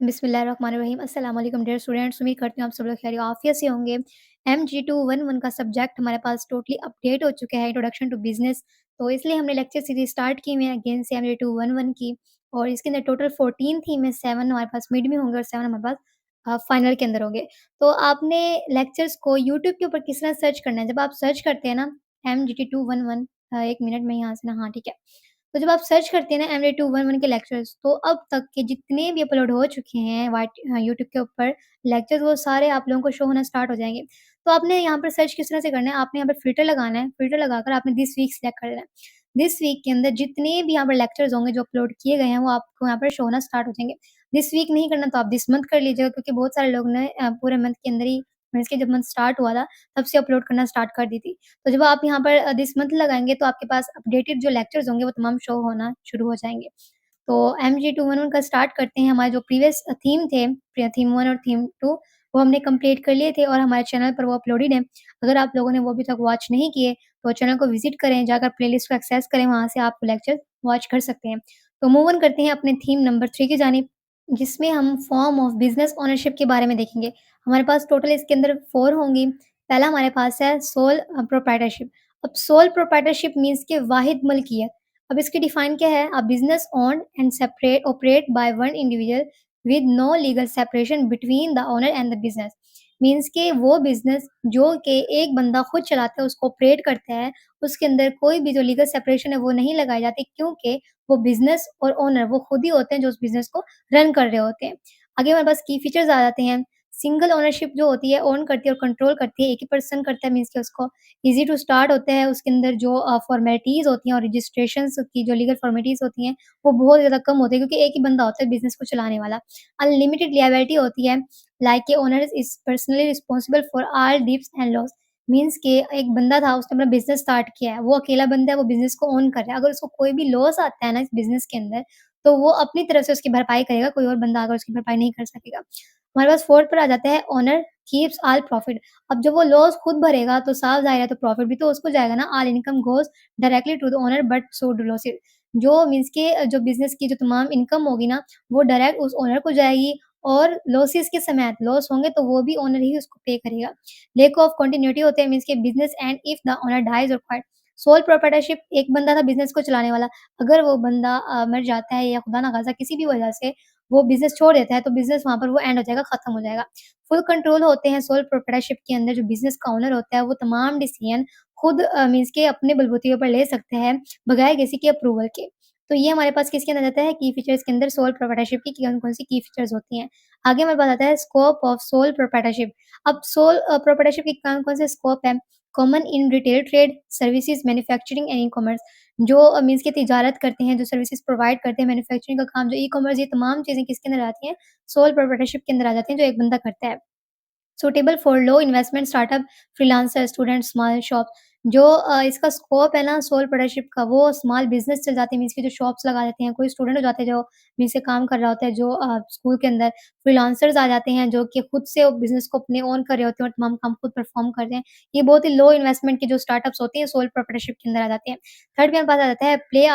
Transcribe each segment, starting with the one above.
बिस्मिल्लाहिर्रहमानिर्रहीम अस्सलाम वालेकुम डियर स्टूडेंट्स। उम्मीद करती हूँ आप सब लोग खैर आफियत से होंगे। MG211 का सब्जेक्ट हमारे पास टोटली अपडेट हो चुका है, इंट्रोडक्शन टू बिजनेस। तो इसलिए हमने लेक्चर सीरीज स्टार्ट की हुई है अगेन से MG211 की। और इसके अंदर टोटल 14 थीम है, 7 हमारे पास मिड में होंगे और 7 हमारे पास फाइनल के अंदर होंगे। तो आपने लेक्चर्स को यूट्यूब के ऊपर किस तरह सर्च करना है, जब आप सर्च करते हैं ना MGT211, एक मिनट में यहाँ से ना, हाँ ठीक है। तो जब आप सर्च करते हैं ना MD211 के लेक्चर्स, तो अब तक के जितने भी अपलोड हो चुके हैं यूट्यूब के ऊपर लेक्चर्स, वो सारे आप लोगों को शो होना स्टार्ट हो जाएँगे। तो आपने यहाँ पर सर्च किस तरह से करना है, आपने यहाँ पर फ़िल्टर लगाना है, फ़िल्टर लगाकर आपने दिस वीक सिलेक्ट कर देना है। दिस वीक के अंदर जितने भी यहाँ पर लेक्चर्स होंगे जो अपलोड किए गए हैं, वो आपको यहाँ पर शो होना स्टार्ट हो जाएँगे। दिस वीक नहीं करना तो आप दिस मंथ कर लीजिएगा, क्योंकि बहुत सारे लोग ने पूरे मंथ के अंदर ही, मीन्स कि जब मंथ स्टार्ट हुआ था, तब से अपलोड करना स्टार्ट कर दी थी। तो जब आप यहाँ पर दिस मंथ लगाएँगे, तो आपके पास अपडेटेड जो लेक्चर्स होंगे वो तमाम शो होना शुरू हो जाएँगे। तो MG211 का स्टार्ट करते हैं। हमारे जो प्रीवियस थीम थे, थीम 1 और थीम 2, वो हमने कंप्लीट कर लिए थे और हमारे चैनल पर वो अपलोडेड हैं। अगर आप लोगों ने वो अभी तक वॉच नहीं किए, तो चैनल को विज़िट करें, जाकर प्लेलिस्ट को एक्सेस करें, वहाँ से आप लेक्चर वॉच कर सकते हैं। तो मूव ऑन करते हैं अपने थीम नंबर 3 की जानिब, जिसमें हम फॉर्म ऑफ बिज़नेस ओनरशिप के बारे में देखेंगे। हमारे पास टोटल इसके अंदर 4 होंगी। पहला हमारे पास है सोल प्रोप्राइटरशिप। अब सोल प्रोप्राइटरशिप मीन्स कि वाहिद मलकियत। अब इसकी डिफाइन क्या है? A business owned and separate operate by one individual with no legal separation between the owner and the business. Means कि वो बिज़नेस जो कि एक बंदा खुद चलाता है, उसको ऑपरेट करता है, उसके अंदर कोई भी जो लीगल सेपरेशन है वो नहीं लगाई जाती, क्योंकि वो बिज़नेस और ओनर वो खुद ही होते हैं जो उस बिज़नेस को रन कर रहे होते हैं। आगे हमारे पास की फीचर्स आ जाते हैं। सिंगल ओनरशिप जो होती है, ओन करती है और कंट्रोल करती है, एक ही पर्सन करता है, मीन्स कि उसको ईज़ी टू स्टार्ट होता है। उसके अंदर जो फ़ॉर्मेलिटीज़ होती हैं और रजिस्ट्रेशंस की जो लीगल फ़ॉर्मेलिटीज़ होती हैं, वो बहुत ज़्यादा कम होती है, क्योंकि एक ही बंदा होता है बिज़नेस को चलाने वाला। अनलिमिटेड लिएबिलिटी होती है, like a owner is personally responsible for all dips and loss. Means कि एक बंदा था, उसने अपना बिज़नेस स्टार्ट किया है, वो अकेला बंदा है, वो बिज़नेस को ओन कर रहा है। अगर उसको कोई भी लॉस आता है ना इस बिज़नेस के अंदर, तो वो अपनी तरफ से उसकी भरपाई करेगा, कोई और बंदा आकर उसकी भरपाई नहीं कर सकेगा। हमारे पास 4th पर आ जाता है ओनर कीप्स ऑल प्रॉफिट। अब जब वो लॉस खुद भरेगा, तो साफ ज़ाहिर है तो प्रॉफिट भी तो उसको जाएगा ना। All income goes directly to the owner but so do losses. जो मीन्स के जो बिज़नेस की जो तमाम इनकम होगी ना, वो डायरेक्ट उस ओनर को जाएगी, और लॉसेस के समय लॉस होंगे तो वो भी ओनर ही उसको पे करेगा। लैक ऑफ कंटिन्यूटी होते हैं, मीन्स के business and if the owner dies और क्वाइट। सोल प्रोप्राइटरशिप, एक बंदा था बिज़नेस को चलाने वाला, अगर वो बंदा मर जाता है या खुदा ना खास्ता किसी भी वजह से वो बिज़नेस छोड़ देता है, तो बिज़नेस वहाँ पर वो एंड हो जाएगा, खत्म हो जाएगा। फुल कंट्रोल होते हैं सोल प्रोप्राइटरशिप के अंदर। जो बिज़नेस का ओनर होता है, वो तमाम डिसीज़न खुद मीन्स के अपने बलबूते के ऊपर ले सकते हैं, बगैर किसी के अप्रूवल के। तो ये हमारे पास किसके अंदर आता है? की फीचर्स के अंदर सोल प्रोप्राइटरशिप की कौन-कौन सी की फीचर्स होती हैं। आगे हमारे पास आता है स्कोप ऑफ सोल प्रोप्राइटरशिप। अब सोल प्रोप्राइटरशिप के कौन-कौन से स्कोप हैं? Common in retail trade, services, manufacturing and e-commerce. जो मीन्स की तिजारत करते हैं, जो सर्विसेज़ प्रोवाइड करते हैं, मैन्युफैक्चरिंग का काम, जो ई-कॉमर्स, ये तमाम चीज़ें किसके अंदर आती हैं? सोल प्रोप्राइटरशिप के अंदर आ जाती हैं, जो एक बंदा करता है। Suitable for low investment startup, freelancer, student, small shop. जो इसका स्कोप है ना सोल प्रोप्राइटरशिप का, वो स्मॉल बिज़नेस चल जाते हैं, मीन्स की जो शॉप्स लगा देते हैं, कोई स्टूडेंट हो जाते हैं जो मीन्स से काम कर रहा होता है, जो स्कूल के अंदर। फ्रीलांसर्स आ जाते हैं जो कि खुद से वो बिज़नेस को अपने ओन कर रहे होते हैं और तमाम काम खुद परफॉर्म कर रहे हैं। ये बहुत ही लो इन्वेस्टमेंट की जो स्टार्टअप्स होती हैं, सोल प्रोप्राइटरशिप के अंदर आ जाते हैं। थर्ड पे हमारे पास आ जाता है play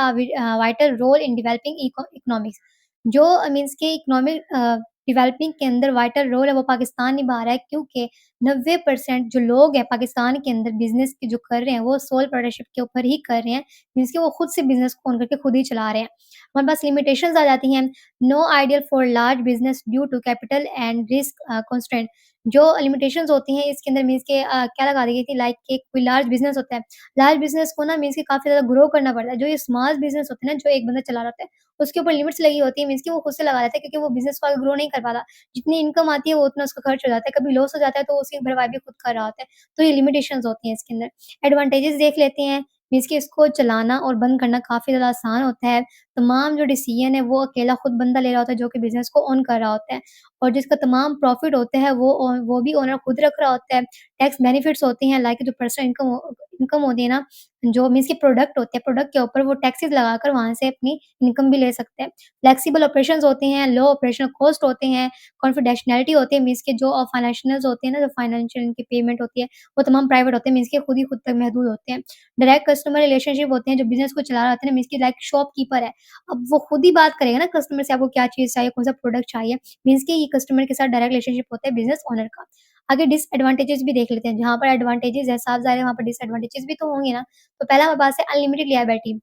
vital role in developing economics. जो मीन्स के इकोनॉमिक डेवलपिंग के अंदर वाइटल रोल है, वो पाकिस्तान निभा रहा है, क्योंकि 90% जो लोग हैं पाकिस्तान के अंदर बिज़नेस के जो कर रहे हैं, वो सोल प्रोप्राइटरशिप के ऊपर ही कर रहे हैं। मीन्स कि वो खुद से बिज़नेस को ओन करके खुद ही चला रहे हैं। हमारे पास लिमिटेशंस आ जाती हैं। No ideal for large business due to capital and risk constraint. जो लिमिटेशंस होती हैं इसके अंदर, मीन्स के क्या लगा दी गई थी, लाइक कि कोई लार्ज बिज़नेस होता है। लार्ज बिज़नेस को ना मीन्स कि काफ़ी ज़्यादा ग्रो करना पड़ता है। जो ये स्मॉल बिज़नेस होते हैं ना, जो एक बंदा चला रहा होता है, उसके ऊपर लिमिट्स लगी होती है, मीन्स कि वो खुद से लगा देता है, क्योंकि वो बिज़नेस को आगे ग्रो नहीं कर पाता। जितनी इनकम आती है वो उतना उसका खर्च हो जाता है, कभी लॉस हो जाता है तो उसकी भरपाई भी खुद कर रहा होता है। तो ये लिमिटेशंस होती हैं इसके अंदर। एडवांटेजेस देख लेते हैं, मीन्स कि इसको चलाना और बंद करना काफ़ी ज़्यादा आसान होता है। तमाम जो डिसीज़न है वो अकेला खुद बंदा ले रहा होता है, जो कि बिज़नेस को ओन कर रहा होता है। और जिसका तमाम प्रॉफ़िट होता है वो भी ओनर खुद रख रहा होता है। टैक्स बेनिफिट्स होते हैं लाइक जो पर्सनल इनकम होती है ना, जो मीन्स के प्रोडक्ट होते हैं, प्रोडक्ट के ऊपर वो टैक्सेस लगाकर वहाँ से अपनी इनकम भी ले सकते हैं। फ्लेक्सिबल ऑपरेशंस होते हैं, लो ऑपरेशनल कॉस्ट होते हैं, कॉन्फिडेंशियलिटी होती है मीन्स के जो फाइनेंशियल्स होते हैं ना, जो फाइनेंशियल इनकी पेमेंट होती है, वो तमाम प्राइवेट होते हैं मीन्स के खुद ही खुद तक महदूद होते हैं। डायरेक्ट कस्टमर रिलेशनशिप होते हैं, जो बिज़नेस को चला रहा होता है ना मीन्स की लाइक शॉपकीपर है। अब वो खुद ही बात करेगा ना कस्टमर से आपको क्या चीज़ चाहिए, कौन-सा प्रोडक्ट चाहिए, मीन्स कि ये कस्टमर के साथ डायरेक्ट रिलेशनशिप होता है बिज़नेस ओनर का। आगे डिसएडवांटेजेस भी देख लेते हैं, जहाँ पर एडवांटेजेस है साफ-ज़ाहिर है वहाँ पर डिसएडवांटेजेस भी तो होंगे ना। तो पहला हमारे पास है unlimited liability.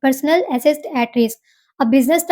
Personal asset at risk. अब बिज़नेस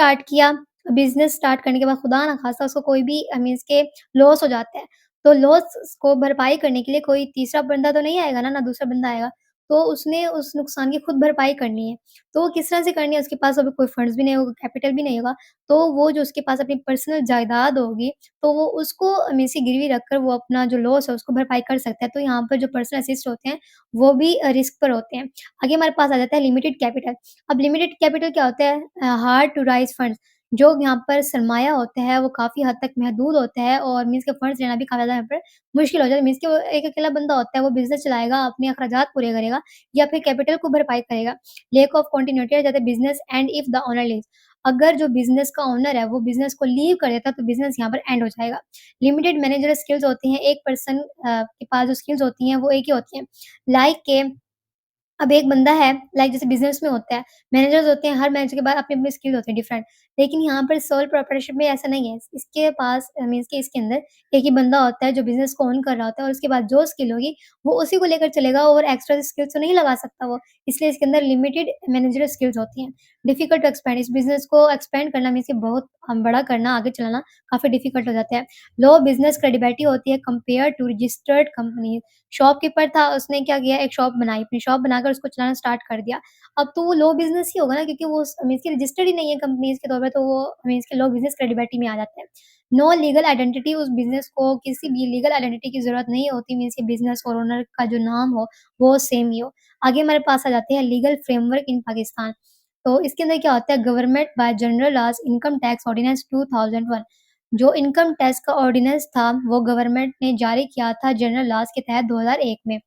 स्टार्ट करने के बाद खुदा ना ख़ास्ता उसको कोई भी मीन्स के लॉस हो जाता है, तो लॉस को भरपाई करने के लिए कोई तीसरा बंदा तो नहीं आएगा ना, ना दूसरा बंदा आएगा। तो उसने उस नुकसान की खुद भरपाई करनी है। तो वो किस तरह से करनी है, उसके पास अभी कोई फंड्स भी नहीं होगा, कैपिटल भी नहीं होगा, तो वो जो उसके पास अपनी पर्सनल जायदाद होगी, तो वो उसको मीन्स की गिरवी रखकर वो अपना जो लॉस है उसको भरपाई कर सकता है। तो यहाँ पर जो पर्सनल असिस्ट होते हैं, वो भी रिस्क पर होते हैं। आगे हमारे पास आ जाता है लिमिटेड कैपिटल। अब लिमिटेड कैपिटल क्या होता है? Hard to raise funds. जो यहाँ पर सरमाया होता है वो काफ़ी हद तक महदूद होता है और मीन्स के फंड्स लेना भी काफ़ी ज़्यादा यहाँ पर मुश्किल हो जाता है। मीन्स कि वो एक अकेला बंदा होता है, वो बिज़नेस चलाएगा, अपने अखराजात पूरे करेगा या फिर कैपिटल को भरपाई करेगा। लैक ऑफ कंटिन्यूटी आ जाता है business and if the owner leaves. अगर जो बिज़नेस का ओनर है वो बिज़नेस को लीव कर देता है तो बिज़नेस यहाँ पर एंड हो जाएगा। लिमिटेड मैनेजर स्किल्स होती हैं, एक पर्सन के पास जो स्किल्स होती हैं वो एक ही होती हैं। लाइक के अब एक बंदा है लाइक जैसे बिज़नेस में होता है, मैनेजर्स होते हैं, हर मैनेजर के पास अपनी-अपनी स्किल होती है डिफरेंट। लेकिन यहाँ पर सोल प्रोप्राइटरशिप में ऐसा नहीं है। इसके पास मीन्स कि इसके अंदर एक ही बंदा होता है जो बिज़नेस को ओन कर रहा होता है और उसके बाद जो स्किल होगी, वो उसी को लेकर चलेगा और एक्स्ट्रा स्किल्स तो नहीं लगा सकता वो। इसलिए इसके अंदर लिमिटेड मैनेजरियल स्किल्स होती हैं। डिफिकल्ट टू एक्सपैंड, इस बिज़नेस को एक्सपैंड करना मीन्स कि बहुत बड़ा करना, आगे चलाना काफ़ी डिफिकल्ट हो जाता है। लो बिज़नेस क्रेडिबिलिटी होती है compare to registered companies. Shopkeeper था, उसने क्या किया एक शॉप बनाई, अपनी शॉप बनाकर उसको चलाना स्टार्ट कर दिया। अब तो वो लो बिज़नेस ही होगा ना क्योंकि वो मीन्स कि रजिस्टर्ड ही नहीं है कंपनीज़ के तौर पे तो वो मीन्स कि लो बिज़नेस क्रेडिबिलिटी में आ जाता है। नो लीगल आइडेंटिटी, उस बिज़नेस को किसी भी लीगल आइडेंटिटी की ज़रूरत नहीं होती मीन्स कि बिज़नेस और ओनर का जो नाम हो, वो सेम ही हो। आगे हमारे पास आ जाते हैं लीगल फ्रेमवर्क इन पाकिस्तान। तो इसके अंदर क्या होता है government by general laws income tax ordinance 2001। जो इनकम टैक्स का ऑर्डिनेंस था, वो गवर्नमेंट ने जारी किया था जनरल लॉज़ के तहत 2001 में।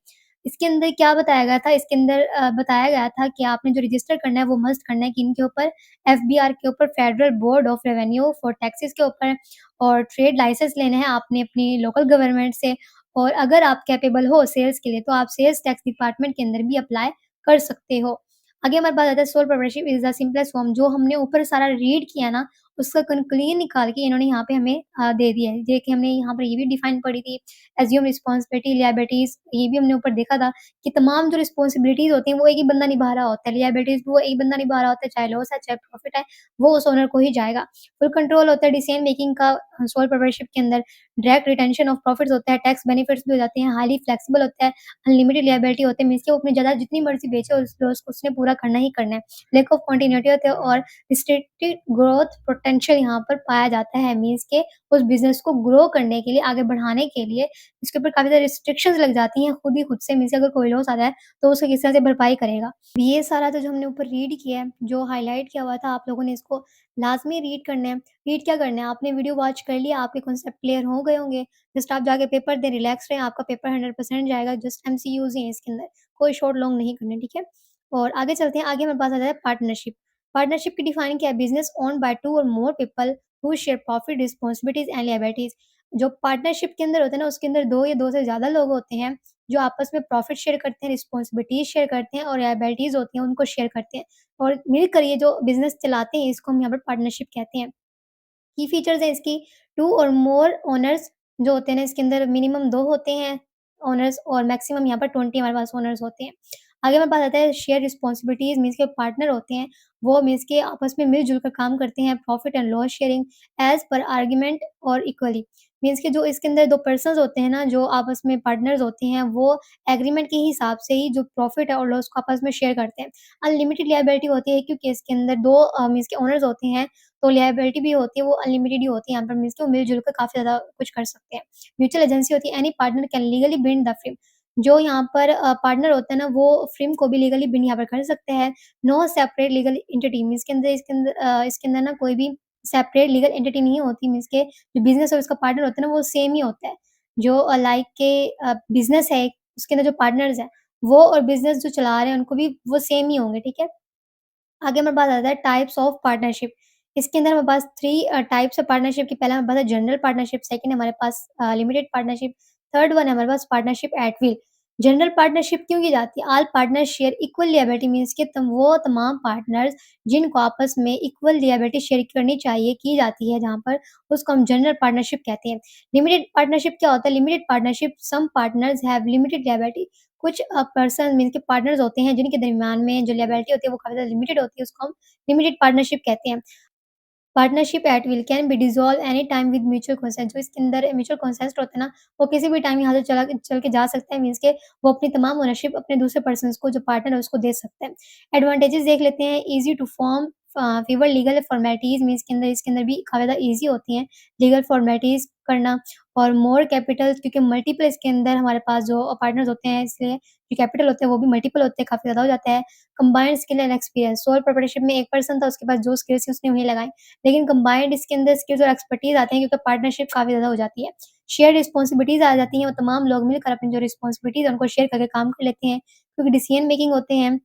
इसके अंदर क्या बताया गया था? इसके अंदर बताया गया था कि आपने जो रजिस्टर करना है, वो मस्ट करना है किन के ऊपर? एफबीआर के ऊपर, federal board of revenue for taxes के ऊपर और ट्रेड लाइसेंस लेने हैं आपने अपनी लोकल गवर्नमेंट से और अगर आप कैपेबल हो सेल्स के लिए, तो आप सेल्स टैक्स डिपार्टमेंट के अंदर भी अप्लाई कर सकते हो। आगे हमारे पास आता है sole proprietorship is the simplest form जो हमने ऊपर सारा रीड किया ना, उसका कंक्लूजन निकाल के इन्होंने यहाँ पे हमें दे दिया है। देखिए हमने यहाँ पर ये भी डिफाइन पढ़ी थी, एज्यूम रिस्पॉन्सिबिलिटी, लिएबिलिटीज़ ये भी हमने ऊपर देखा था कि तमाम जो रिस्पॉन्सिबिलिटीज़ होती हैं वो एक ही बंदा निभा रहा होता है, लिएबिलिटीज़ भी वो एक बंदा निभा रहा होता है, चाहे लॉस है, चाहे प्रॉफिट है, वो उस ओनर को ही जाएगा। फुल कंट्रोल होता है डिसीजन मेकिंग का सोल प्रोप्राइटरशिप के अंदर, डायरेक्ट रिटेंशन ऑफ प्रॉफिट्स होता है, टैक्स बेनिफिट्स भी हो जाते हैं, हाइली फ्लेक्सिबल होता है, अनलिमिटेड लिएबिलिटी होते हैं मीन्स कि वो अपनी ज़्यादा जितनी मर्ज़ी बेचे और उस लॉस को उसने पूरा करना ही करना है। लैक ऑफ कंटिन्यूटी होता है और रिस्ट्रिक्टेड ग्रोथ पोटेंशियल यहाँ पर पाया जाता है मीन्स के उस बिज़नेस को ग्रो करने के लिए, आगे बढ़ाने के लिए इसके ऊपर काफ़ी सारी रिस्ट्रिक्शंस लग जाती हैं खुद ही खुद से मीन्स अगर कोई लॉस आता है, तो उसको किस तरह से भरपाई करेगा। ये सारा तो जो हमने ऊपर रीड किया है, जो हाइलाइट किया हुआ था आप लोगों ने इसको लाज़मी रीड करना है। रीड क्या करना है, आपने वीडियो वॉच कर लिया, आपके कॉन्सेप्ट क्लियर हो गए होंगे, जस्ट आप जाके पेपर दें, रिलैक्स रहें, आपका पेपर 100% जाएगा, जस्ट एमसीक्यूज़ ही हैं इसके अंदर, कोई शॉर्ट लॉन्ग नहीं करने, ठीक है? और आगे चलते हैं, आगे हमारे पास आ जाता है पार्टनरशिप। पार्टनरशिप की डिफाइन क्या है? बिज़नेस ओन्ड बाय 2 और more people who share profit, responsibilities and liabilities. जो पार्टनरशिप के अंदर होता है ना, उसके अंदर 2 या 2 से ज़्यादा लोग होते हैं, जो आपस में प्रॉफिट शेयर करते हैं, रिस्पांसिबिलिटीज़ शेयर करते हैं और लिएबिलिटीज़ होती हैं, उनको शेयर करते हैं। और मिलकर ये जो बिज़नेस चलाते हैं, इसको हम यहाँ पर पार्टनरशिप कहते हैं। की फीचर्स हैं इसकी 2 और मोर ओनर्स जो होते हैं ना इसके अंदर मिनिमम 2 होते हैं ओनर्स और मैक्सिमम यहाँ पर 20 हमारे पास ओनर्स होते हैं। आगे हमारे पास आता है शेयर रिस्पॉन्सिबिलिटीज़ मीन्स के पार्टनर होते हैं, वो मीन्स के आपस में मिल-जुल कर काम करते हैं, profit and loss sharing as per argument और इक्वली। मीन्स के जो इसके अंदर 2 पर्सन्स होते हैं ना, जो आपस में पार्टनर्स होते हैं, वो एग्रीमेंट के हिसाब से ही जो प्रॉफिट है और लॉस को आपस में शेयर करते हैं। अनलिमिटेड लिएबिलिटी होती है क्योंकि इसके अंदर 2 मीन्स के ओनर्स होते हैं तो लिएबिलिटी भी होती है वो अनलिमिटेड ही होती है यहाँ पर मीन्स कि वो मिल-जुल कर काफ़ी ज़्यादा कुछ कर सकते हैं। म्यूचुअल एजेंसी होती है any partner can legally bind the film. जो यहाँ पर पार्टनर होता है ना वो फ़िल्म को भी लीगली बिंड यहाँ पर कर सकते हैं। No separate legal entity means इसके अंदर ना कोई भी सेपरेट लीगल एंटिटी नहीं होती, मीन्स के जो बिज़नेस और उसका पार्टनर होता है ना, वो सेम ही होता है। जो लाइक के बिज़नेस है, उसके अंदर जो पार्टनर्स हैं, वो और बिज़नेस जो चला रहे हैं, उनको भी वो सेम ही होंगे, ठीक है? आगे हमारे पास आता है टाइप्स ऑफ पार्टनरशिप। इसके अंदर हमारे पास 3 टाइप्स ऑफ पार्टनरशिप की पहला हमारे पास है जनरल पार्टनरशिप, सेकंड हमारे पास लिमिटेड पार्टनरशिप, थर्ड वन है हमारे पास partnership at will. General partnership क्यों की जाती है? All partners share equal liability, means के वो तमाम पार्टनर्स जिनको आपस में इक्वल लिएबिलिटी शेयर करनी चाहिए, की जाती है जहाँ पर, उसको हम जनरल पार्टनरशिप कहते हैं। लिमिटेड पार्टनरशिप क्या होता है? Limited partnership some partners have limited liability, कुछ पर्सन मीन्स के पार्टनर्स होते हैं जिनके दरमियान में जो लिएबिलिटी होती है वो काफ़ी ज़्यादा लिमिटेड होती है, उसको हम लिमिटेड पार्टनरशिप कहते हैं। Partnership at will can be dissolve any time with mutual consent, जो इसके अंदर म्यूचुअल कंसेंट होता है ना, वो किसी भी टाइम यहाँ से चल के जा सकता है, मीन्स के वो अपनी तमाम ओनरशिप अपने दूसरे पर्सन्स को, जो पार्टनर है उसको दे सकता है। एडवांटेजेस देख लेते हैं, easy to form fewer legal formalities, means इसके अंदर भी काफ़ी ज़्यादा ईज़ी होती हैं लीगल फॉर्मेलिटीज़ करना, और मोर कैपिटल, क्योंकि मल्टीपल इसके अंदर हमारे पास जो पार्टनर्स होते हैं, इसलिए जो कैपिटल होते हैं वो भी मल्टीपल होते हैं, काफ़ी ज़्यादा हो जाता है। Combined skill and experience, sole proprietorship में एक पर्सन था, उसके पास जो स्किल्स थी उसने वही लगाई। लेकिन कंबाइंड इसके अंदर स्किल्स और एक्सपर्टीज़ आते हैं, क्योंकि पार्टनरशिप काफ़ी ज़्यादा हो जाती है। शेयर रिस्पॉन्सिबिलिटीज़ आ जाती हैं, वो तमाम लोग मिलकर अपनी जो रिस्पॉन्सिबिलिटीज़ है उनको शेयर करके काम कर लेते हैं, क्योंकि डिसीजन मेकिंग होते हैं।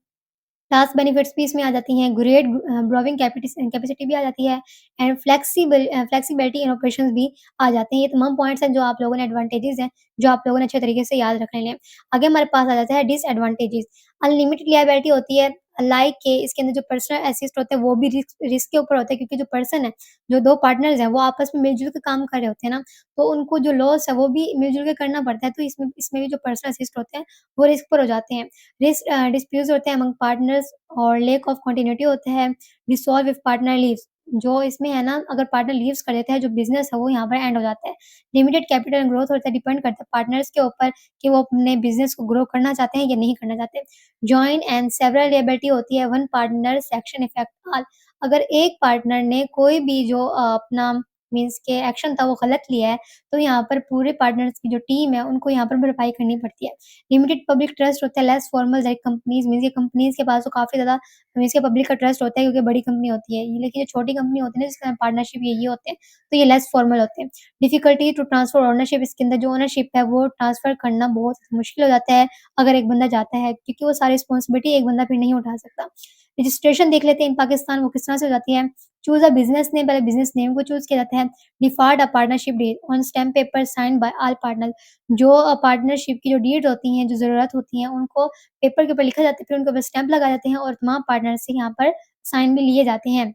टास्क बेनिफिट्स भी इसमें आ जाती हैं, ग्रेट ब्रोविंग कैपेसिटी भी आ जाती है, एंड फ्लेक्सिबिलिटी इन ऑपरेशंस भी आ जाते हैं। ये तमाम पॉइंट्स हैं जो आप लोगों ने एडवांटेजेस हैं, जो आप लोगों ने अच्छे तरीके से याद रख लेने हैं। आगे हमारे पास आ जाता है डिसएडवांटेजेस। अनलिमिटेड लिएबिलिटी होती है, लाइक के इसके अंदर जो पर्सनल असिस्ट होते हैं वो भी रिस्क रिस्क के ऊपर होता है, क्योंकि जो पर्सन है, जो 2 पार्टनर्स हैं, वो आपस में मिल-जुल के काम कर रहे होते हैं ना, तो उनको जो लॉस है वो भी मिल-जुल के करना पड़ता है, तो इसमें इसमें भी जो पर्सनल असिस्ट होते हैं, वो रिस्क पर हो जाते हैं। डिस्प्यूट्स होते हैं अमंग पार्टनर्स, और लैक ऑफ कंटिन्यूटी होता है, डिसॉल्व इफ पार्टनर लीव्स, जो इसमें है ना, अगर पार्टनर लीव्स कर देता है, जो बिज़नेस है वो यहाँ पर एंड हो जाता है। लिमिटेड कैपिटल एंड ग्रोथ होता है, डिपेंड करता है पार्टनर्स के ऊपर कि वो अपने बिज़नेस को ग्रो करना चाहते हैं या नहीं करना चाहते। जॉइन एंड सेवरल लिएबिलिटी होती है, one partner action effect all, अगर एक पार्टनर ने कोई भी जो अपना मीन्स के एक्शन था वो गलत लिया है, तो यहाँ पर पूरे पार्टनर्स की जो टीम है उनको यहाँ पर भरपाई करनी पड़ती है। लिमिटेड पब्लिक ट्रस्ट होता है, less formal like companies, means ये कंपनीज़ के पास तो काफ़ी ज़्यादा मीन्स के पब्लिक का ट्रस्ट होता है, क्योंकि बड़ी कंपनी होती है। लेकिन जो छोटी कंपनी होती है ना, जिसके पार्टनरशिप ये होते हैं, तो ये लेस फॉर्मल होते हैं। डिफिकल्टी टू ट्रांसफर ओनरशिप, इसके अंदर जो ओनरशिप है वो ट्रांसफर करना बहुत मुश्किल हो जाता है, अगर एक बंदा जाता है, क्योंकि वो सारी रिस्पॉन्सिबिलिटी एक बंदा फिर नहीं उठा सकता। रजिस्ट्रेशन देख लेते हैं इन पाकिस्तान, वो किस तरह से हो जाती है। चूज़ अ बिज़नेस नेम, पहले बिज़नेस नेम को चूज़ किया जाता है। Draft a partnership deed on stamp paper signed by all partner, जो पार्टनरशिप की जो डीड होती हैं, जो ज़रूरत होती हैं, उनको पेपर के ऊपर लिखा जाता है, फिर उनके ऊपर स्टैम्प लगाए जाते हैं और तमाम पार्टनर से यहाँ पर साइन भी लिए जाते हैं।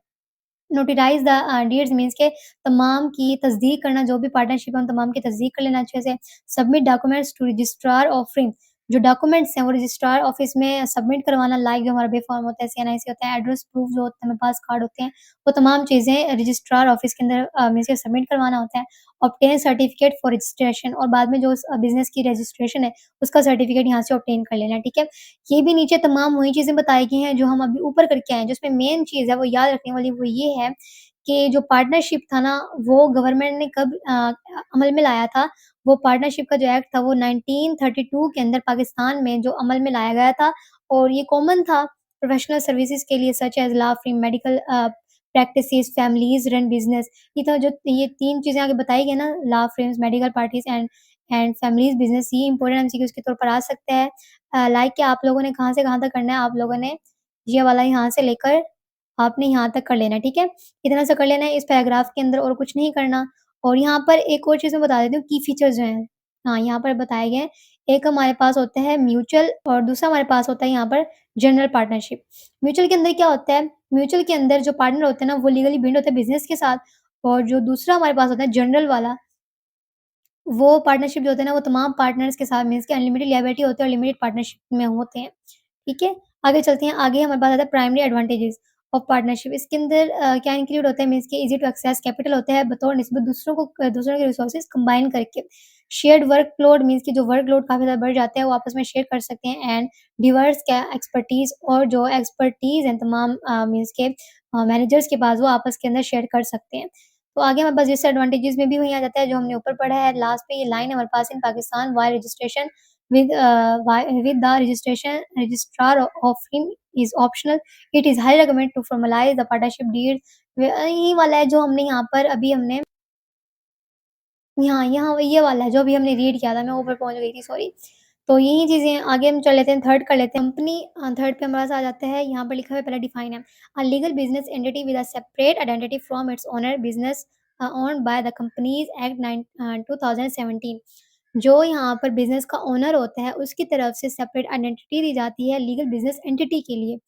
नोटराइज़ द डीड्स, मीन्स के तमाम की तस्दीक करना, जो भी पार्टनरशिप है उन तमाम की तस्दीक कर लेना अच्छे से। Submit documents to registrar offering, जो डॉक्यूमेंट्स हैं वो रजिस्ट्रार ऑफिस में सबमिट करवाना, लाइक जो हमारा बे फॉर्म होता है, सीएनआईसी होता है, एड्रेस प्रूफ जो होता है, हमारे पास कार्ड होते हैं, वो तमाम चीज़ें रजिस्ट्रार ऑफिस के अंदर मीन्स के सबमिट करवाना होता है। ऑब्टेन सर्टिफिकेट फॉर रजिस्ट्रेशन, और बाद में जो उस बिज़नेस की रजिस्ट्रेशन है, उसका सर्टिफिकेट यहाँ से ऑब्टेन कर लेना है, ठीक है? ये भी नीचे तमाम वही चीज़ें बताई गई हैं जो हम अभी ऊपर करके आए हैं, जिसमें मेन चीज़ है वो याद रखने वाली वो ये है कि जो पार्टनरशिप था ना, वो गवर्नमेंट ने कब अमल में लाया था, वो पार्टनरशिप का जो एक्ट था वो 1932 के अंदर पाकिस्तान में जो अमल में लाया गया था, और ये कॉमन था प्रोफेशनल सर्विसेज़ के लिए, such as law firm, medical practices, families run business. ये तो जो ये 3 चीज़ें आगे बताई गई ना, law firms, medical parties and families business, ये इम्पोर्टेंट एमसीक्यूज़ के तौर पर आ सकता है। लाइक कि आप लोगों ने कहाँ से कहाँ तक करना है, आप लोगों ने ये वाला यहाँ से लेकर आपने यहाँ तक कर लेना है, ठीक है? इतना सा कर लेना है इस पैराग्राफ के अंदर, और कुछ नहीं करना। और यहाँ पर एक और चीज़ मैं बता देती हूँ, की फीचर्स जो हैं, हाँ, यहाँ पर बताए गए हैं। एक हमारे पास होता है म्यूचुअल, और दूसरा हमारे पास होता है यहाँ पर जनरल पार्टनरशिप। म्यूचुअल के अंदर क्या होता है, म्यूचुअल के अंदर जो पार्टनर होते हैं ना, वो लीगली बाउंड होते हैं बिज़नेस के साथ, और जो दूसरा हमारे पास होता है जनरल वाला, वो पार्टनरशिप जो होता है ना, वो तमाम पार्टनर्स के साथ मीन्स कि अनलिमिटेड लिएबिलिटी होते हैं और लिमिटेड पार्टनरशिप में होते हैं। ठीक है? आगे चलते हैं, आगे हमारे पास आता है प्राइमरी एडवांटेजेस ऑफ पार्टनरशिप। इसके अंदर क्या इंक्लूड होता है, मीन्स कि ईज़ी टू एक्सेस कैपिटल होता है बतौर निस्बत दूसरों के रिसोर्सेज़ कंबाइन करके। शेयर्ड वर्कलोड, मीन्स कि जो वर्कलोड काफ़ी ज़्यादा बढ़ जाता है, वो आपस में शेयर कर सकते हैं, एंड डिवर्स क्या एक्सपर्टीज़, और जो एक्सपर्टीज़ हैं तमाम मीन्स के मैनेजर्स के पास, वो आपस के अंदर शेयर कर सकते हैं। तो आगे हमारे पास डिसएडवांटेजेस में भी वही आ जाता है जो हमने ऊपर पढ़ा है। लास्ट पे ये लाइन है हमारे पास, in Pakistan why registration with the registration registrar of him is optional, it is highly recommended to formalize the partnership deed. यही वाला है जो हमने यहाँ पर अभी हमने यहाँ यहाँ ये वाला है जो अभी हमने रीड किया था, मैं ऊपर पहुँच गई थी, सॉरी। तो यही चीज़ें आगे हम चल लेते हैं, थर्ड कर लेते हैं। कंपनी थर्ड पे हमारे पास आ जाता है, यहाँ पर लिखा हुआ है पहला डिफाइन है, a legal business entity with a separate identity from its owner, business owned by the companies act 2017। जो यहाँ पर बिज़नेस का ओनर होता है, उसकी तरफ से सेपरेट आइडेंटिटी दी जाती है लीगल बिज़नेस एंटिटी के लिए।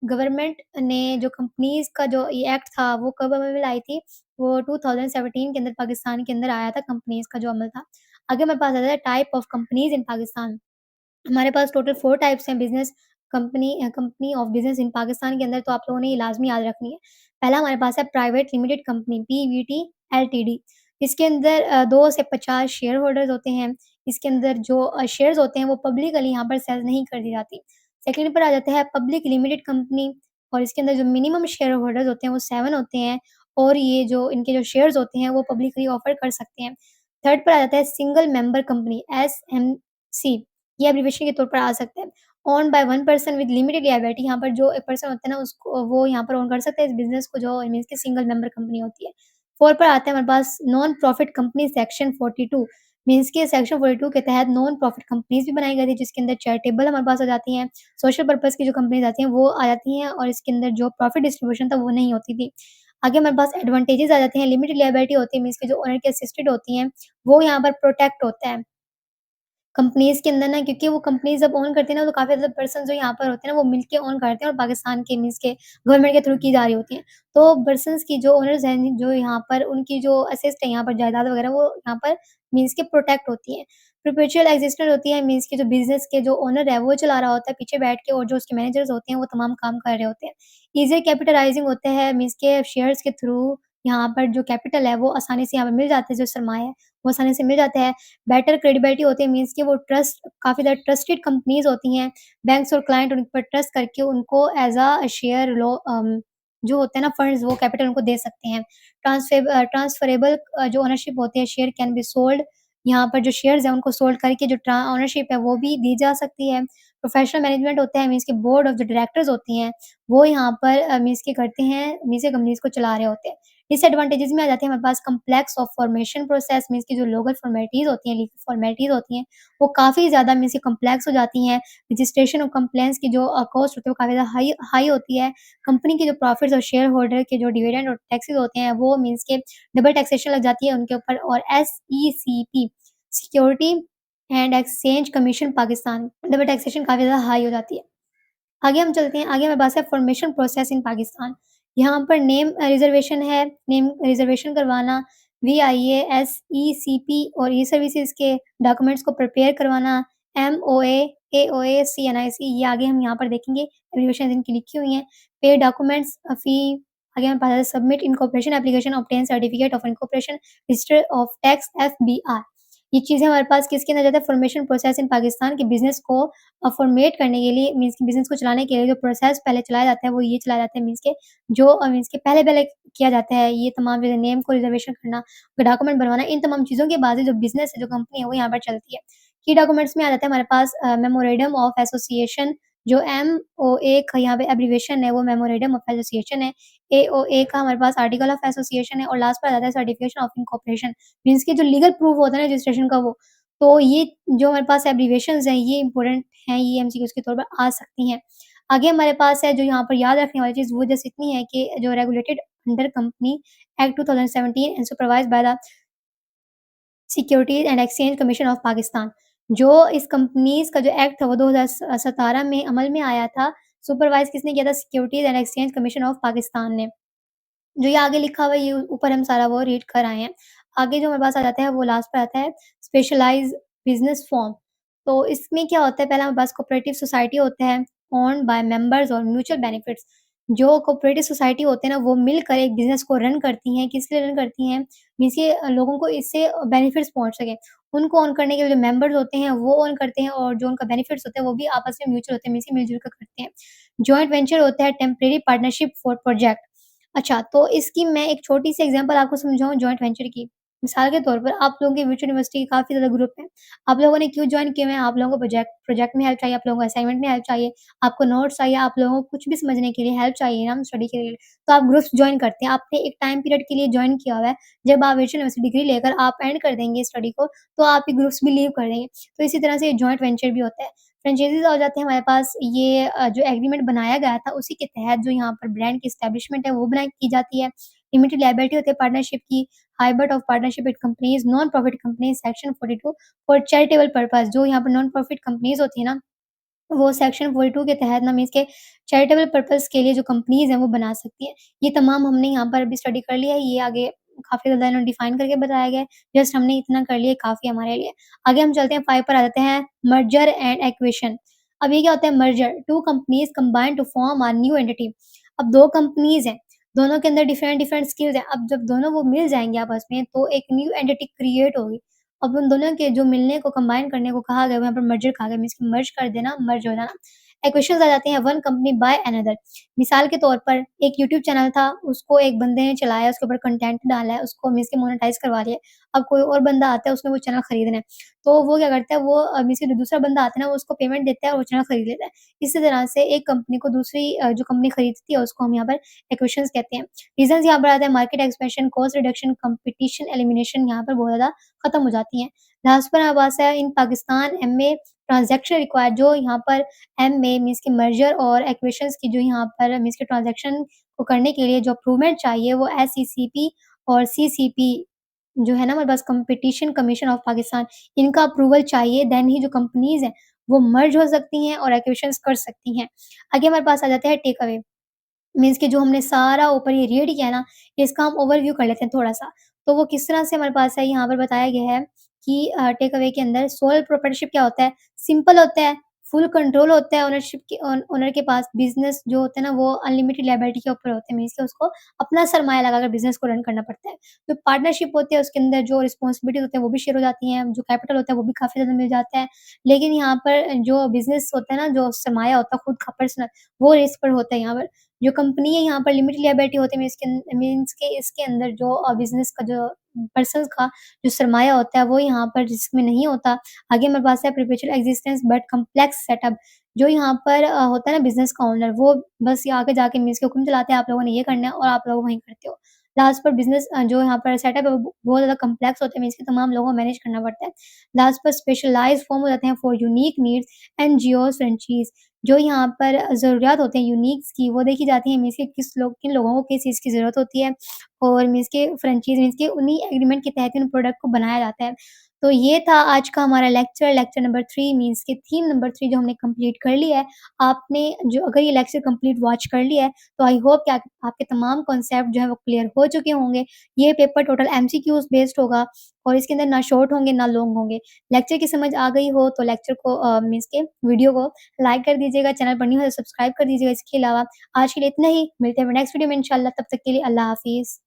गवर्नमेंट ने जो कंपनीज़ का जो ये एक्ट था, वो कब अमल में लाई थी? वो 2017 के अंदर पाकिस्तान के अंदर आया था कंपनीज़ का जो अमल था। आगे हमारे पास आता है टाइप ऑफ कंपनीज़ इन पाकिस्तान। हमारे पास टोटल 4 टाइप्स हैं बिज़नेस कंपनी ऑफ बिज़नेस इन पाकिस्तान के अंदर, तो आप लोगों ने ये लाज़मी याद रखनी है। पहला हमारे पास है private limited company Pvt LTD. इसके अंदर 2 से 50 शेयर होल्डर्स होते हैं। इसके अंदर जो शेयर्स होते हैं वो पब्लिकली यहाँ पर सेल नहीं कर दी जाती। सेकंड पर आ जाता है पब्लिक लिमिटेड कंपनी, और इसके अंदर जो मिनिमम शेयर होल्डर्स होते हैं वो 7 होते हैं, और ये जो इनके जो शेयर्स होते हैं वो पब्लिकली ऑफ़र कर सकते हैं। थर्ड पर आ जाता है सिंगल मेंबर कंपनी एसएमसी। ये एब्रिविएशन के तौर पर आ सकता है। Owned by one person with limited liability, यहाँ पर जो एक पर्सन होता है ना उसको वो यहाँ पर ओन कर सकता है इस बिज़नेस को, जो मीन्स कि सिंगल मेंबर कंपनी होती है। 4 पर आता है हमारे पास non profit company section 42, means कि सेक्शन 42 के तहत नॉन प्रॉफिट कंपनीज़ भी बनाई गई थी, जिसके अंदर चैरिटेबल हमारे पास आ जाती हैं, सोशल पर्पज़ की जो कंपनीज़ आती हैं वो आ जाती हैं, और इसके अंदर जो प्रॉफिट डिस्ट्रीब्यूशन था वो नहीं होती थी। आगे हमारे पास एडवांटेजेस आ जाते हैं, लिमिटेड लिएबिलिटी होती है, मीन्स कि जो ओनर के असिस्टेड होती हैं, वो यहाँ पर प्रोटेक्ट होता है। कंपनीज़ के अंदर ना, क्योंकि वो कंपनीज़ जब ओन करते हैं ना तो काफ़ी ज़्यादा पर्सन जो यहाँ पर होते हैं ना वो मिलके ओन करते हैं, और पाकिस्तान के मीन्स के गवर्नमेंट के थ्रू की जा रही होती हैं। तो पर्सन्स की जो ओनर्स हैं जो यहाँ पर उनकी जो असिस्ट है यहाँ पर जायदाद वग़ैरह वो यहाँ पर मीन्स के प्रोटेक्ट होती हैं। परपेचुअल एक्जिस्टेंस होती है, मीन्स के जो बिज़नेस के जो ओनर है वो चला रहा होता है पीछे बैठ के, और जो उसके मैनेजर्स होते हैं वो तमाम काम कर रहे होते हैं। ईज़ी कैपिटलाइज़िंग होता है, मीन्स के शेयर्स के थ्रू यहाँ पर जो कैपिटल है वो आसानी से यहाँ पे मिल जाता है, जो सरमाया है वो आसानी से मिल जाता है। बेटर क्रेडिबिलिटी होती है, मीन्स कि वो ट्रस्ट काफ़ी ज़्यादा ट्रस्टेड कंपनीज़ होती हैं। बैंक्स और क्लाइंट उन पर ट्रस्ट करके उनको एज़ अ शेयर जो होते हैं ना फंड्स वो कैपिटल उनको दे सकते हैं। ट्रांसफरेबल जो ओनरशिप होती है शेयर कैन बी सोल्ड, यहाँ पर जो शेयर्स हैं उनको सोल्ड करके जो ओनरशिप है वो भी दी जा सकती है। प्रोफेशनल मैनेजमेंट होता है, मीन्स कि बोर्ड ऑफ जो डायरेक्टर्स होती हैं वो यहाँ पर मीन्स के करते हैं, मीन्स के कंपनीज़ को चला रहे होते हैं। डिसएडवांटेजेस में आ जाते हैं हमारे पास complex of formation process, means की जो लीगल फॉर्मेलिटीज़ होती हैं, लीगल फॉर्मेलिटीज़ होती हैं, वो काफ़ी ज़्यादा मीन्स की कॉम्प्लेक्स हो जाती हैं। रजिस्ट्रेशन और कंप्लेंट्स की जो कॉस्ट होती है वो काफ़ी ज़्यादा हाई हाई होती है। कंपनी के जो प्रॉफिट्स और शेयर होल्डर के जो डिविडेंड और टैक्सेस होते हैं वो मीन्स के डबल टैक्सेशन लग जाती है उनके ऊपर, और SECP security and exchange commission Pakistan double taxation काफ़ी ज़्यादा हाई हो जाती है। आगे हम चलते हैं, आगे हमारे पास है फॉर्मेशन प्रोसेस इन पाकिस्तान। यहाँ पर नेम रिज़र्वेशन है, नेम रिज़र्वेशन करवाना, वीआईए, एसईसीपी और ई सर्विसेज़ के डॉक्यूमेंट्स को प्रिपेयर करवाना, एमओए, एओए, सीएनआईसी, ये आगे हम यहाँ पर देखेंगे, एब्रिविएशंस इनकी लिखी हुई हैं। पे डॉक्यूमेंट्स फी, आगे हमारे पास है submit incorporation application, obtain certificate of incorporation, register of tax FBR. ये चीज़ें हमारे पास किसके अंदर जाता है? फॉर्मेशन प्रोसेस इन पाकिस्तान के बिज़नेस को फॉर्मेट करने के लिए, मीन्स कि बिज़नेस को चलाने के लिए जो प्रोसेस पहले चलाया जाता है वो ये चलाया जाता है, मीन्स के जो मीन्स के पहले-पहले किया जाता है ये तमाम चीज़ें, नेम को रिज़र्वेशन करना, डॉक्यूमेंट बनवाना, इन तमाम चीज़ों के बाद ही जो बिज़नेस है, जो कंपनी है वो यहाँ पर चलती है। की डॉक्यूमेंट्स में आ जाता है हमारे पास मेमोरेंडम ऑफ एसोसिएशन, जो एमओए का यहाँ पे एब्रिविएशन है वो मेमोरेंडम ऑफ एसोसिएशन है। एओए का हमारे पास आर्टिकल ऑफ एसोसिएशन है, और लास्ट पे आ जाता है सर्टिफिकेशन ऑफ इनकॉर्पोरेशन, मीन्स कि जो लीगल प्रूफ होता है ना रजिस्ट्रेशन का वो। तो ये जो हमारे पास एब्रिविएशंस हैं ये इम्पोर्टेंट हैं, ये एमसीक्यूज़ के तौर पर आ सकती हैं। आगे हमारे पास है जो यहाँ पर याद रखने वाली चीज़ वो जस्ट इतनी है कि जो regulated under company act 2017 and supervised by the securities and exchange commission of Pakistan. जो इस कंपनीज़ का जो एक्ट था वो 2017 में अमल में आया था। सुपरवाइज़ किसने किया था? Securities and exchange commission of Pakistan ने। जो ये आगे लिखा हुआ है ये ऊपर हम सारा वो रीड कर आए हैं। आगे जो हमारे पास आ जाता है वो लास्ट पे आता है स्पेशलाइज़्ड बिज़नेस फॉर्म। तो इसमें क्या होता है, पहले हमारे पास कोऑपरेटिव सोसाइटी होता है, ओन्ड बाय मेंबर्स और म्यूचुअल बेनिफिट्स। जो कोऑपरेटिव सोसाइटी होते हैं ना वो मिलकर एक बिज़नेस को रन करती हैं, किस लिए रन करती हैं? मीन्स ये लोगों को इससे बेनिफिट्स पहुँच सके। उनको ऑन करने के लिए जो मेंबर्स होते हैं वो ऑन करते हैं, और जो उनका बेनिफिट्स होते हैं वो भी आपस में म्यूचुअल होते हैं, मीन्स कि मिल-जुल कर करते हैं। जॉइंट वेंचर होता है टेम्परेरी पार्टनरशिप फॉर प्रोजेक्ट। अच्छा, तो इसकी मैं एक छोटी-सी एग्ज़ाम्पल आपको समझाऊँ जॉइंट वेंचर की। मिसाल के तौर पर आप लोगों के वर्चुअल यूनिवर्सिटी के काफ़ी ज़्यादा ग्रुप हैं। आप लोगों ने क्यों जॉइन किए हुए हैं? आप लोगों को प्रोजेक्ट में हेल्प चाहिए, आप लोगों को असाइनमेंट में हेल्प चाहिए, आपको नोट्स चाहिए, आप लोगों को कुछ भी समझने के लिए हेल्प चाहिए ना स्टडी के लिए, तो आप ग्रुप्स जॉइन करते हैं। आपने एक टाइम पीरियड के लिए जॉइन किया हुआ है, जब आप वर्चुअल यूनिवर्सिटी डिग्री लेकर आप एंड कर देंगे स्टडी को, तो आप ये ग्रुप्स भी लीव कर देंगे। तो इसी तरह से जॉइंट वेंचर भी होता है। फ्रेंचाइज़ीज़ आ जाते हैं हमारे पास, ये जो एग्रीमेंट बनाया गया था उसी के तहत जो यहाँ पर ब्रांड की एस्टेब्लिशमेंट है वो बनाई की जाती है। लिमिटेड लायबिलिटी होती है पार्टनरशिप की, hybrid of partnership with companies, non profit companies section 42 for charitable purpose. जो यहाँ पर नॉन प्रॉफिट कंपनीज़ होती है ना, वो सेक्शन 42 के तहत ना मीन्स के चैरिटेबल पर्पज़ के लिए जो कंपनीज़ हैं वो बना सकती हैं। ये तमाम हमने यहाँ पर अभी स्टडी कर लिया है, ये आगे काफ़ी ज़्यादा इन्होंने डिफाइन करके बताया गया है। जस्ट हमने इतना कर लिया काफ़ी हमारे लिए। आगे हम चलते हैं 5 पर आ जाते हैं, मर्जर एंड एक्विजिशन। अब ये क्या होता है merger? 2 companies combine to form a new entity. अब 2 कंपनीज़ हैं, दोनों के अंदर डिफरेंट-डिफरेंट स्किल्स हैं। अब जब दोनों वो मिल जाएँगे आपस में तो एक न्यू एंटिटी क्रिएट होगी। अब उन दोनों के जो मिलने को कंबाइन करने को कहा गया है, वहाँ पर मर्जर कहा गया, मीन्स कि मर्ज कर देना, मर्ज हो जाना। एक्वेशन्स आ जाती हैं वन कंपनी बाय अनदर। मिसाल के तौर पर एक यूट्यूब चैनल था, उसको एक बंदे ने चलाया, उसके ऊपर कंटेंट डाला है, उसको मीन्स कि मोनेटाइज़ करवा लिया। अब कोई और बंदा आता है, उसने वो चैनल खरीदना है, तो वो क्या करता है, वो मीन्स कि जो दूसरा बंदा आता है ना, वो उसको पेमेंट देता है और वो चैनल खरीद लेता है। इसी तरह से एक कंपनी को दूसरी जो कंपनी खरीदती है, उसको हम यहाँ पर एक्वेशन्स कहते हैं। रीज़न्स यहाँ पर आते हैं market expansion, cost reduction, competition elimination यहाँ पर बहुत ज़्यादा खत्म हो जाती हैं। लास्ट पर हमारे पास है इन पाकिस्तान एमए ट्रांज़ैक्शन रिक्वायर्ड, जो यहाँ पर एमए मीन्स कि मर्जर और एक्विजिशंस की जो यहाँ पर मीन्स कि ट्रांज़ैक्शन को करने के लिए जो अप्रूवमेंट चाहिए वो एसईसीपी और सीसीपी जो है ना हमारे पास कॉम्पिटिशन कमीशन ऑफ पाकिस्तान, इनका अप्रूवल चाहिए, देन ही जो कंपनीज़ हैं वो मर्ज हो सकती हैं और एक्विजिशंस कर सकती हैं। आगे हमारे पास आ जाता है टेक अवे। मीन्स कि जो हमने सारा ऊपर ये रीड किया है ना, इसका हम ओवरव्यू कर लेते हैं थोड़ा-सा। तो वो किस तरह से हमारे पास है, यहाँ पर बताया गया है कि टेक अवे के अंदर सोल प्रोप्राइटरशिप क्या होता है, सिंपल होता है, फुल कंट्रोल होता है ओनरशिप के ओनर के पास। बिज़नेस जो होता है ना, वो अनलिमिटेड लायबिलिटी के ऊपर होते हैं, मीन्स कि उसको अपना सरमाया लगाकर बिज़नेस को रन करना पड़ता है। जो पार्टनरशिप होती है, उसके अंदर जो रिस्पॉन्सिबिलिटीज़ होते हैं, वो भी शेयर हो जाती हैं, जो कैपिटल होता है, वो भी काफ़ी ज़्यादा मिल जाता है। लेकिन यहाँ पर जो बिज़नेस होता है ना, जो सरमाया होता है खुद का पर्सनल, वो रिस्क पर होता है यहाँ पर। जो कंपनी है यहाँ पर लिमिटेड लिएबिलिटी होती है, मीन्स के इसके अंदर जो बिज़नेस का जो पर्सन्स का जो सरमाया होता है वो यहाँ पर रिस्क में नहीं होता। आगे हमारे पास है perpetual existence but complex setup. जो यहाँ पर होता है ना बिज़नेस का ओनर, वो बस ये आगे जाके मीन्स के हुक्म चलाते हैं, आप लोगों ने ये करना है और आप लोग वही करते हो। लास्ट पर बिज़नेस जो यहाँ पर सेटअप है वो बहुत ज़्यादा कॉम्प्लेक्स होते हैं, मीन्स के तमाम लोगों को मैनेज करना पड़ता है। लास्ट पर स्पेशलाइज़्ड फॉर्म हो जाते हैं for unique needs NGOs franchise. जो यहाँ पर ज़रूरियात होते हैं यूनिक्स की, वो देखी जाती है, मीन्स के किन लोगों को किस चीज़ की ज़रूरत होती है और मीन्स के फ्रेंचाइज़ मीन्स के उन्हीं एग्रीमेंट के तहत उन प्रोडक्ट को बनाया जाता है। तो ये था आज का हमारा लेक्चर नंबर 3 मीन्स के थीम नंबर 3 जो हमने कंप्लीट कर लिया है। आपने जो अगर ये लेक्चर कंप्लीट वॉच कर लिया है, तो आई होप कि आप आपके तमाम कॉन्सेप्ट जो हैं वो क्लियर हो चुके होंगे। ये पेपर टोटल एमसीक्यूज़ बेस्ड होगा और इसके अंदर ना शॉर्ट होंगे ना लॉन्ग होंगे। लेक्चर की समझ आ गई हो तो लेक्चर को मीन्स के वीडियो को लाइक कर दीजिएगा, चैनल पर न्यू है तो सब्सक्राइब कर दीजिएगा। इसके अलावा आज के लिए इतना ही, मिलते हैं नेक्स्ट वीडियो में इंशाल्लाह, तब तक के लिए अल्लाह हाफ़िज़।